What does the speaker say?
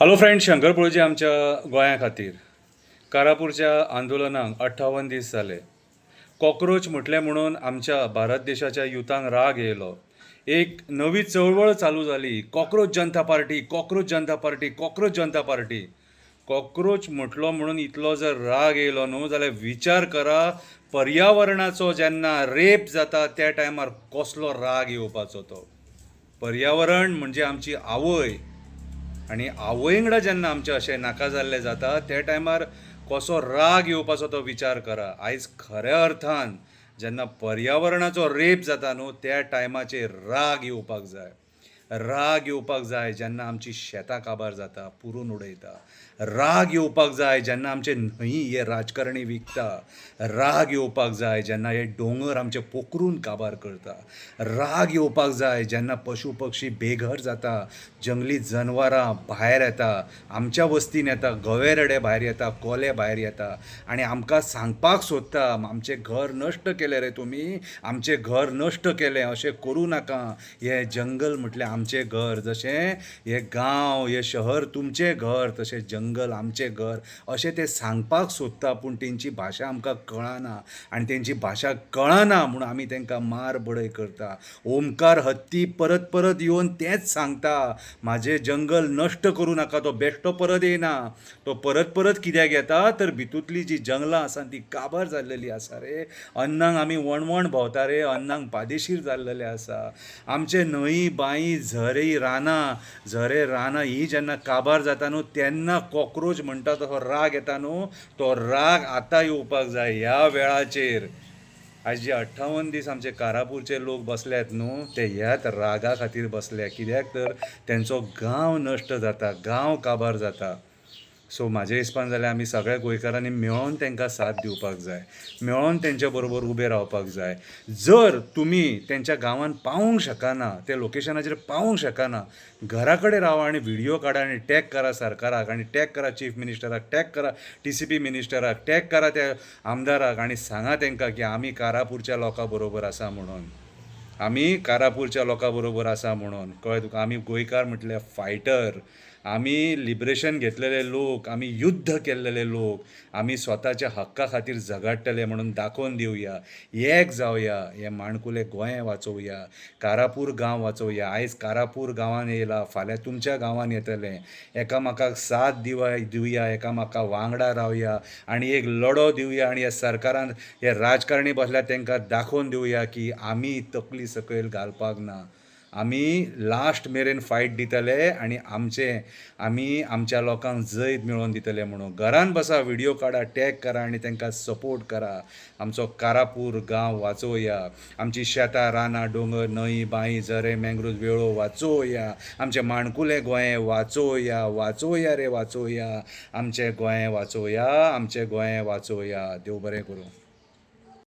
Hello friend, Shankar पळोवची आमच्या गोंया खातीर कारापूरच्या आंदोलनाक 58 दीस जाले. कॉक्रोच म्हटलें म्हणून आमच्या भारत देशाच्या युथांक राग येयलो. एक नवी चळवळ चालू जाली. कॉक्रोच जनता पार्टी, कॉक्रोच जनता पार्टी, कॉक्रोच जनता पार्टी. कॉक्रोच म्हटलो म्हणून इतलो जर राग येयलो न्हू जाल्यार विचार करा, पर्यावरणाचो जेन्ना रेप जाता त्या टायमार कसलो राग येवपाचो तो. पर्यावरण म्हणजे आमची आवय, आनी आवयंगडा जेन्ना आमचें अशें नाका जाल्लें जाता त्या टायमार कसो राग येवपाचो तो विचार करा. आयज खऱ्या अर्थान जेन्ना पर्यावरणाचो रेप जाता न्हू त्या टायमाचेर राग येवपाक जाय. राग येवपाक जाय जेन्ना आमची शेतां काबार जाता, पुरून उडयता. राग येवपाक जाय जेन्ना आमचे न्हंय हे राजकारणी विकता. राग येवपाक जाय जेन्ना हे दोंगर आमचे पोखरून काबार करता. राग येवपाक जाय जेन्ना पशु पक्षी बेघर जाता, जंगली जनवरां भायर येता, आमच्या वस्तीन येता, गवेरेडे भायर येता, कोले भायर येता आनी आमकां सांगपाक सोदता, आमचें घर नश्ट केलें रे तुमी, आमचें घर नश्ट केलें, अशें करूं नाका. हें जंगल म्हटलें आमचें घर. जशें हे गांव, हे शहर तुमचें घर, तशें जंगल आमचें घर अशें ते सांगपाक सोदता. पूण तेंची भाशा आमकां कळना आनी तेंची भाशा कळना म्हणून आमी तेंकां मार बडय करता. ओमकार हत्ती परत परत येवन तेंच सांगता, म्हाजें जंगल नश्ट करूं नाका. तो बेश्टो परत येयना. तो परत परत कित्याक येता तर भितूतलीं जीं जंगलां आसा तीं काबार जाल्लेलीं आसा रे. अन्नाक आमी वणवण भोंवता रे, अन्नाक पादेशीर जाल्लेले आसा. आमचे न्हंय बांय झरे रानां ही जेन्ना काबार जाता न्हू तेन्ना कॉक्रोच म्हणटा तसो राग येता न्हू, तो राग आतां येवपाक जाय ह्या वेळाचेर. आयज जे 58 दीस आमचे कारापूरचे लोक बसल्यात न्हू ते ह्याच रागा खातीर बसल्या. कित्याक तर तेंचो गांव नश्ट जाता, गांव काबार जाता. सो म्हाज्या हिसपान जाल्यार आमी सगळ्या गोंयकारांनी मेळोन तेंकां साथ दिवपाक जाय, मेळोन तेंच्या बरोबर उबे रावपाक जाय. जर तुमी तेंच्या गांवांत पावूंक शकना, त्या लोकेशनाचेर पावूंक शकना, घरा कडेन रावा आनी व्हिडियो काडा आनी टॅग करा सरकाराक आनी टॅग करा चीफ मिनिस्टराक, टॅग करा TCP मिनिस्टराक, टॅग करा त्या आमदाराक आनी सांगा तेंकां की आमी कारापूरच्या लोकां बरोबर आसा म्हणून. आमी कारापूरच्या लोकां बरोबर आसा म्हणून. कळ्ळें तुका? आमी गोंयकार म्हटले फायटर, आमी लिबरेशन घेतलेले लोक, आमी युध्द केल्लेले लोक, आमी स्वताच्या हक्का खातीर झगडटले म्हणून दाखोवन दिवया. एक जावया, हे माणकुलें गोंय वाचोवया, कारापूर गांव वाचोवया. आयज कारापूर गांवांत येयला, फाल्यां तुमच्या गांवांत येतलें. एकामेकाक साथ दिवया, एकामेका वांगडा रावया आनी एक लढो दिवया आनी ह्या सरकारान हे राजकारणी बसल्यात तेंकां दाखोवन दिवया की आमी तकली सकयल घालपाक ना. आमी लास्ट मेरेन फायट दितले आनी आमी आमच्या लोकांक जैत मेळोवन दितले म्हणून. घरान बसा, व्हिडियो काडा, टॅग करा आनी तेंकां सपोर्ट करा. आमचो कारापूर गांव वाचोवया, आमची शेतां रानां दोंगर न्हंय बांय झरे मँग्रोव्ज वेळो वाचोवया, आमचें माणकुलें गोंय वाचोवया. वाचोवया रे वाचोवया, आमचें गोंय वाचोवया, आमचें गोंय वाचोवया. देव बरें करूं.